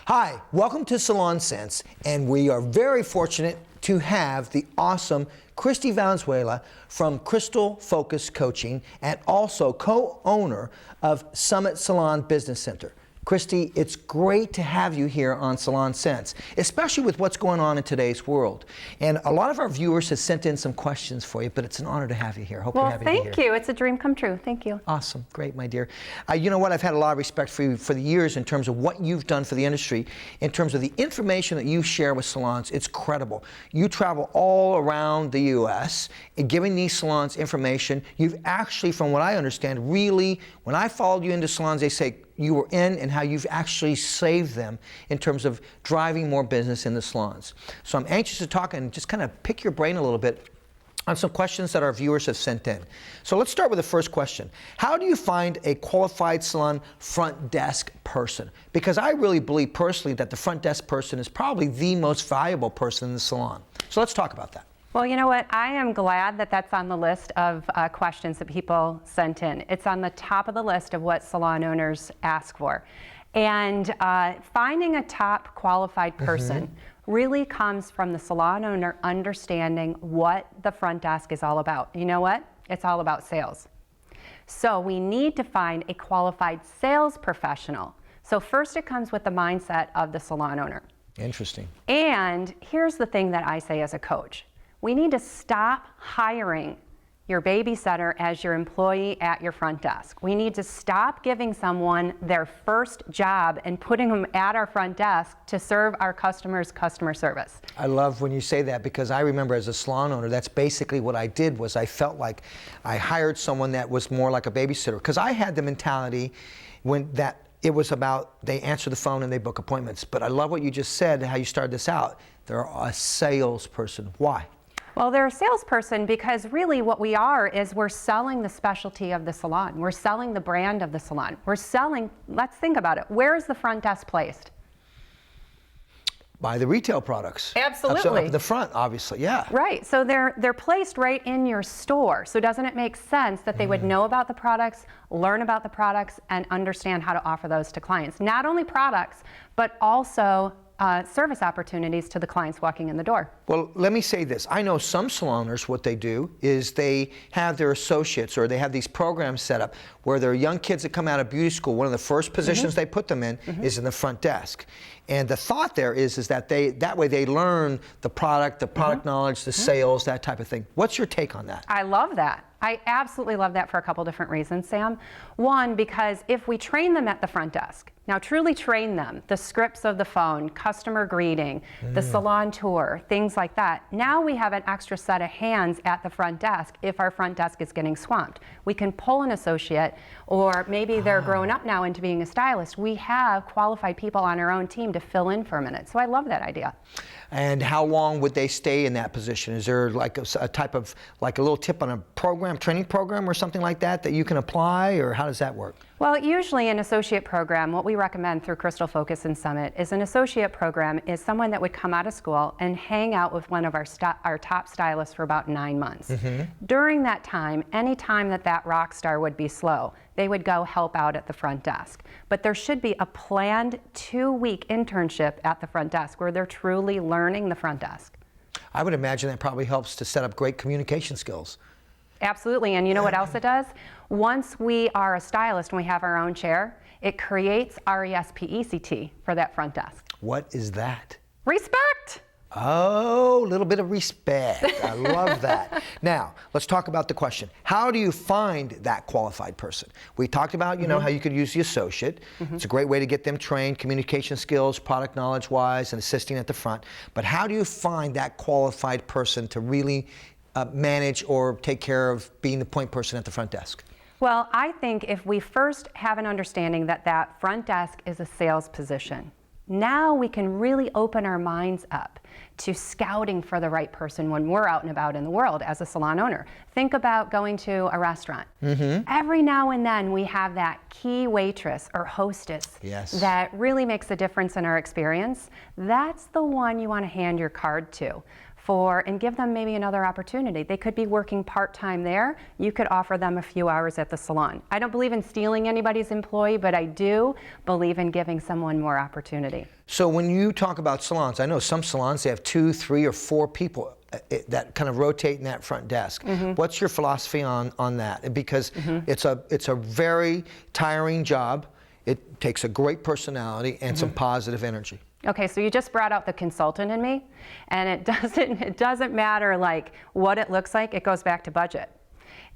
Hi, welcome to SalonSense, and we are very fortunate to have the awesome Kristi Valenzuela from Crystal Focus Coaching and also co-owner of Summit Salon Business Center. Kristi, it's great to have you here on SalonSense, especially with what's going on in today's world. And a lot of our viewers have sent in some questions for you, but it's an honor to have you here. Hope you're happy to be here. Well, thank you. It's a dream come true. Thank you. Awesome. Great, my dear. You know what? I've had a lot of respect for you for the years in terms of what you've done for the industry, in terms of the information that you share with salons. It's credible. You travel all around the U.S. and giving these salons information. You've actually, from what I understand, really, when I followed you into salons, they say, you were in and how you've actually saved them in terms of driving more business in the salons. So I'm anxious to talk and just kind of pick your brain a little bit on some questions that our viewers have sent in. So let's start with the first question. How do you find a qualified salon front desk person? Because I really believe personally that the front desk person is probably the most valuable person in the salon. So let's talk about that. Well, you know what? I am glad that that's on the list of questions that people sent in. It's on the top of the list of what salon owners ask for. And finding a top qualified person really comes from the salon owner understanding what the front desk is all about. You know what? It's all about sales. So we need to find a qualified sales professional. So first it comes with the mindset of the salon owner. Interesting. And here's the thing that I say as a coach. We need to stop hiring your babysitter as your employee at your front desk. We need to stop giving someone their first job and putting them at our front desk to serve our customers customer service. I love when you say that, because I remember as a salon owner, that's basically what I did. Was I felt like I hired someone that was more like a babysitter, because I had the mentality when that it was about they answer the phone and they book appointments. But I love what you just said, how you started this out. They're a salesperson. Why? Well, they're a salesperson because really what we are is we're selling the specialty of the salon. We're selling the brand of the salon. We're selling, let's think about it. Where is the front desk placed? By the retail products. Absolutely. Up the front, obviously, yeah. Right, so they're placed right in your store. So doesn't it make sense that they would know about the products, learn about the products, and understand how to offer those to clients? Not only products, but also service opportunities to the clients walking in the door. Well, let me say this. I know some salon owners, what they do is they have their associates, or they have these programs set up where there are young kids that come out of beauty school. One of the first positions they put them in is in the front desk. And the thought there is that that way they learn the product knowledge, the sales, that type of thing. What's your take on that? I love that. I absolutely love that for a couple different reasons, Sam. One, because if we train them at the front desk, now truly train them, the scripts of the phone, customer greeting, the salon tour, things like that, now we have an extra set of hands at the front desk if our front desk is getting swamped. We can pull an associate, or maybe they're growing up now into being a stylist. We have qualified people on our own team to fill in for a minute. So I love that idea. And how long would they stay in that position? Is there like a type of, like a little tip on a program, training program or something like that that you can apply, or how does that work? Well, usually an associate program, what we recommend through Crystal Focus and Summit is an associate program is someone that would come out of school and hang out with one of our top stylists for about 9 months. During that time, any time that rock star would be slow, they would go help out at the front desk. But there should be a planned 2-week internship at the front desk where they're truly learning the front desk. I would imagine that probably helps to set up great communication skills. Absolutely, and you know what else it does? Once we are a stylist and we have our own chair, it creates RESPECT for that front desk. What is that? Respect! Oh, a little bit of respect. I love that. Now, let's talk about the question. How do you find that qualified person? We talked about, you know, how you could use the associate. It's a great way to get them trained, communication skills, product knowledge-wise, and assisting at the front. But how do you find that qualified person to really manage or take care of being the point person at the front desk? Well, I think if we first have an understanding that front desk is a sales position, now we can really open our minds up to scouting for the right person when we're out and about in the world as a salon owner. Think about going to a restaurant. Every now and then we have that key waitress or hostess that really makes a difference in our experience. That's the one you want to hand your card to. and give them maybe another opportunity. They could be working part-time there. You could offer them a few hours at the salon. I don't believe in stealing anybody's employee, but I do believe in giving someone more opportunity. So when you talk about salons, I know some salons, they have 2, 3, or 4 people that kind of rotate in that front desk. What's your philosophy on that? Because it's a very tiring job. It takes a great personality and some positive energy. Okay, so you just brought out the consultant in me, and it doesn't matter like what it looks like, it goes back to budget.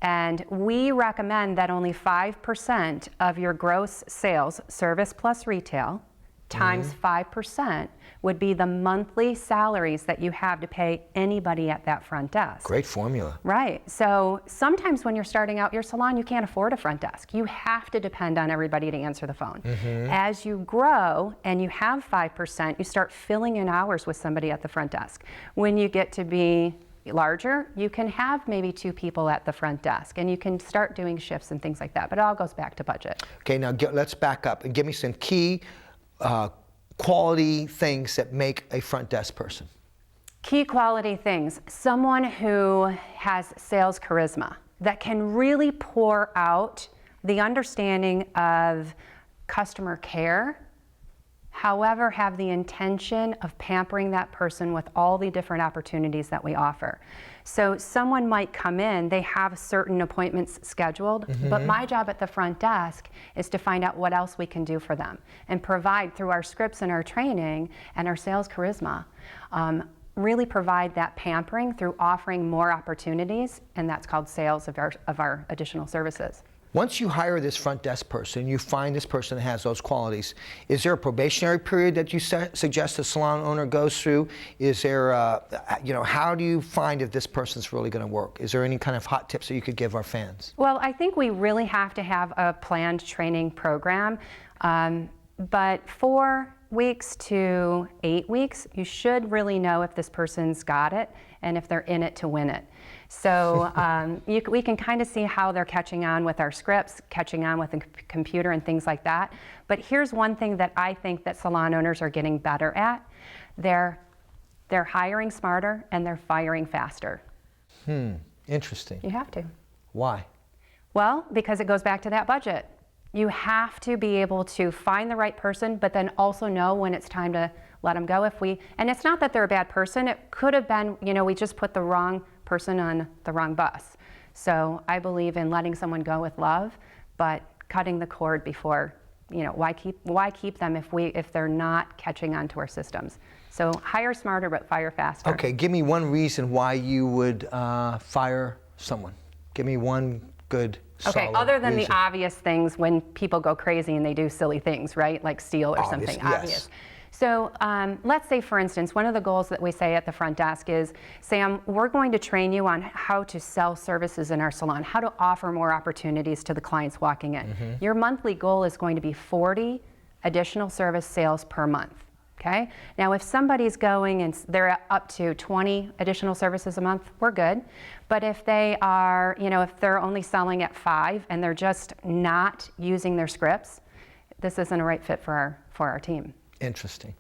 And we recommend that only 5% of your gross sales, service plus retail, times 5% would be the monthly salaries that you have to pay anybody at that front desk. Great formula. Right. So sometimes when you're starting out your salon, you can't afford a front desk. You have to depend on everybody to answer the phone. As you grow and you have 5%, you start filling in hours with somebody at the front desk. When you get to be larger, you can have maybe 2 people at the front desk, and you can start doing shifts and things like that. But it all goes back to budget. Okay, now let's back up and give me some key quality things that make a front desk person. Key quality things. Someone who has sales charisma, that can really pour out the understanding of customer care, however, have the intention of pampering that person with all the different opportunities that we offer. So someone might come in, they have certain appointments scheduled, but my job at the front desk is to find out what else we can do for them and provide through our scripts and our training and our sales charisma, really provide that pampering through offering more opportunities, and that's called sales of our additional services. Once you hire this front desk person, you find this person that has those qualities, is there a probationary period that you suggest the salon owner goes through? Is there, how do you find if this person's really going to work? Is there any kind of hot tips that you could give our fans? Well, I think we really have to have a planned training program, but 4 weeks to 8 weeks, you should really know if this person's got it and if they're in it to win it. So we can kind of see how they're catching on with our scripts, catching on with the computer and things like that. But here's one thing that I think that salon owners are getting better at. They're hiring smarter and they're firing faster. Interesting. You have to. Why? Well, because it goes back to that budget. You have to be able to find the right person, but then also know when it's time to let them go. And it's not that they're a bad person. It could have been, we just put the wrong person on the wrong bus. So I believe in letting someone go with love, but cutting the cord before, why keep them if they're not catching on to our systems? So hire smarter, but fire faster. Okay, give me one reason why you would fire someone. Give me one good Okay, other than reason. the obvious things when people go crazy and they do silly things, right? Like steal or something obvious. So let's say, for instance, one of the goals that we say at the front desk is, Sam, we're going to train you on how to sell services in our salon, how to offer more opportunities to the clients walking in. Your monthly goal is going to be 40 additional service sales per month. Okay? Now, if somebody's going and they're up to 20 additional services a month, we're good. But if they are, if they're only selling at 5 and they're just not using their scripts, this isn't a right fit for our team. Interesting.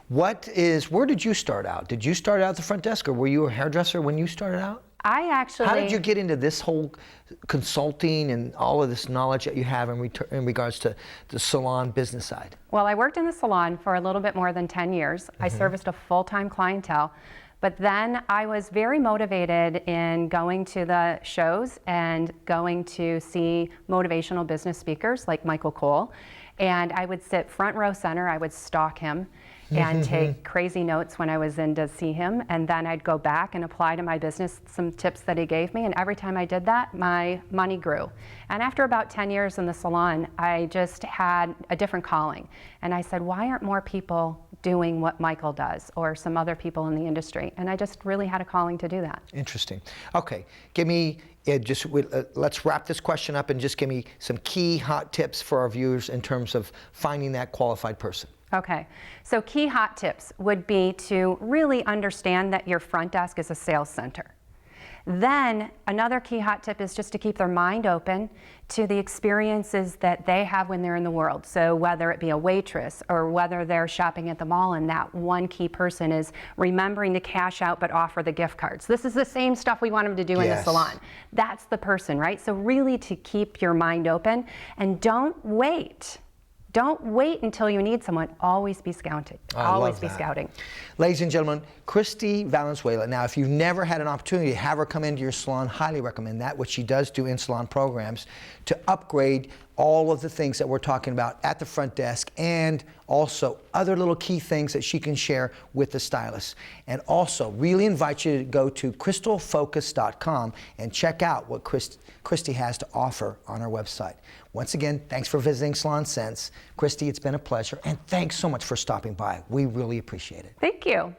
Where did you start out? Did you start out at the front desk, or were you a hairdresser when you started out? How did you get into this whole consulting and all of this knowledge that you have in regards to the salon business side? Well, I worked in the salon for a little bit more than 10 years. I serviced a full-time clientele. But then I was very motivated in going to the shows and going to see motivational business speakers like Michael Cole. And I would sit front row center, I would stalk him and take crazy notes when I was in to see him. And then I'd go back and apply to my business some tips that he gave me. And every time I did that, my money grew. And after about 10 years in the salon, I just had a different calling. And I said, why aren't more people doing what Michael does or some other people in the industry? And I just really had a calling to do that. Interesting. Okay, give me, let's wrap this question up and just give me some key hot tips for our viewers in terms of finding that qualified person. Okay, so key hot tips would be to really understand that your front desk is a sales center. Then another key hot tip is just to keep their mind open to the experiences that they have when they're in the world. So whether it be a waitress or whether they're shopping at the mall and that one key person is remembering to cash out but offer the gift cards. This is the same stuff we want them to do in the salon. That's the person, right? So really to keep your mind open and don't wait. Don't wait until you need someone. Always be scouting. Always be scouting. Ladies and gentlemen, Kristi Valenzuela. Now, if you've never had an opportunity to have her come into your salon, highly recommend that, which she does do in salon programs to upgrade all of the things that we're talking about at the front desk and also other little key things that she can share with the stylist. And also really invite you to go to crystalfocus.com and check out what Kristi has to offer on our website. Once again, thanks for visiting SalonSense. Kristi, it's been a pleasure, and thanks so much for stopping by. We really appreciate it. Thank you.